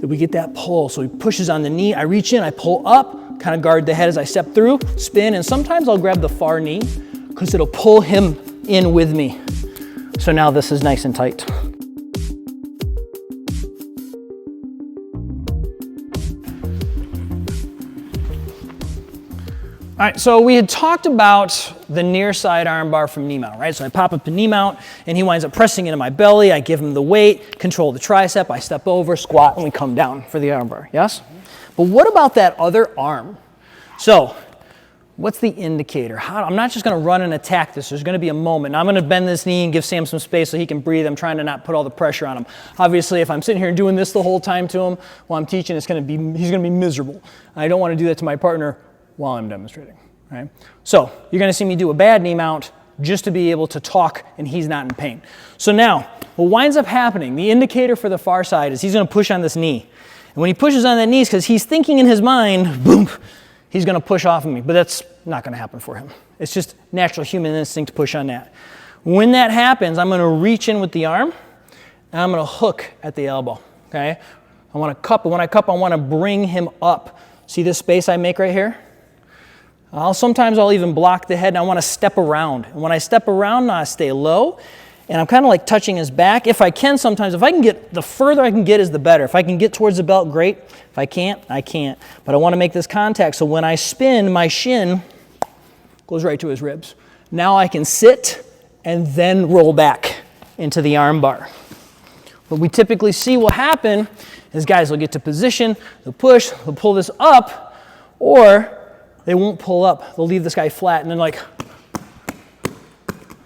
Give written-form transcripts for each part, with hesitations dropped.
that we get that pull. So he pushes on the knee, I reach in, I pull up, kind of guard the head as I step through, spin, and sometimes I'll grab the far knee because it'll pull him in with me. So now this is nice and tight. All right, so we had talked about the near side arm bar from knee mount, right? So I pop up the knee mount and he winds up pressing into my belly. I give him the weight, control the tricep, I step over, squat, and we come down for the arm bar, yes? But what about that other arm? So what's the indicator? I'm not just gonna run and attack this. There's gonna be a moment. Now I'm gonna bend this knee and give Sam some space so he can breathe. I'm trying to not put all the pressure on him. Obviously, if I'm sitting here doing this the whole time to him while I'm teaching, he's gonna be miserable. I don't wanna do that to my partner while I'm demonstrating, right? So you're gonna see me do a bad knee mount just to be able to talk and he's not in pain. So now, what winds up happening, the indicator for the far side is he's gonna push on this knee. And when he pushes on that knee, because he's thinking in his mind, boom, he's gonna push off of me, but that's not gonna happen for him. It's just natural human instinct to push on that. When that happens, I'm gonna reach in with the arm and I'm gonna hook at the elbow, okay? I wanna cup, but when I cup, I wanna bring him up. See this space I make right here? Sometimes I'll even block the head and I want to step around. And when I step around, I stay low and I'm kind of like touching his back. If I can sometimes, if I can get, the further I can get is the better. If I can get towards the belt, great. If I can't, I can't. But I want to make this contact so when I spin, my shin goes right to his ribs. Now I can sit and then roll back into the arm bar. What we typically see will happen is guys will get to position, they'll push, they'll pull this up, or they won't pull up. They'll leave this guy flat and then like,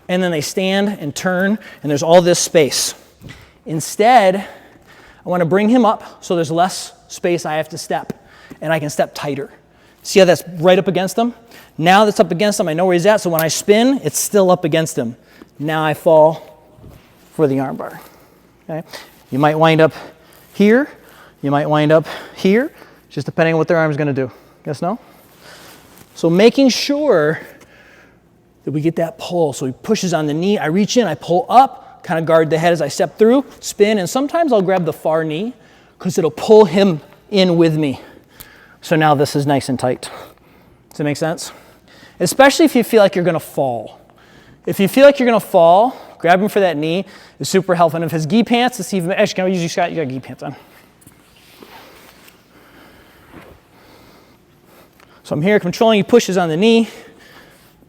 and then they stand and turn and there's all this space. Instead, I want to bring him up so there's less space I have to step and I can step tighter. See how that's right up against him? Now that's up against him, I know where he's at, so when I spin, it's still up against him. Now I fall for the arm bar, okay? You might wind up here, you might wind up here, just depending on what their arm's gonna do. Guess no? So making sure that we get that pull. So he pushes on the knee, I reach in, I pull up, kind of guard the head as I step through, spin, and sometimes I'll grab the far knee because it'll pull him in with me. So now this is nice and tight. Does that make sense? Especially if you feel like you're gonna fall. If you feel like you're gonna fall, grab him for that knee, is super helpful. And if his gi pants, it's even, actually, can I use you, Scott? You got gi pants on. So I'm here controlling, he pushes on the knee,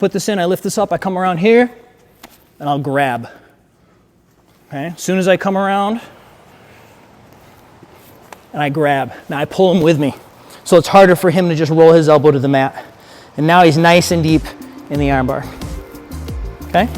put this in, I lift this up, I come around here, and I'll grab. Okay, as soon as I come around, and I grab. Now I pull him with me. So it's harder for him to just roll his elbow to the mat. And now he's nice and deep in the armbar. Okay?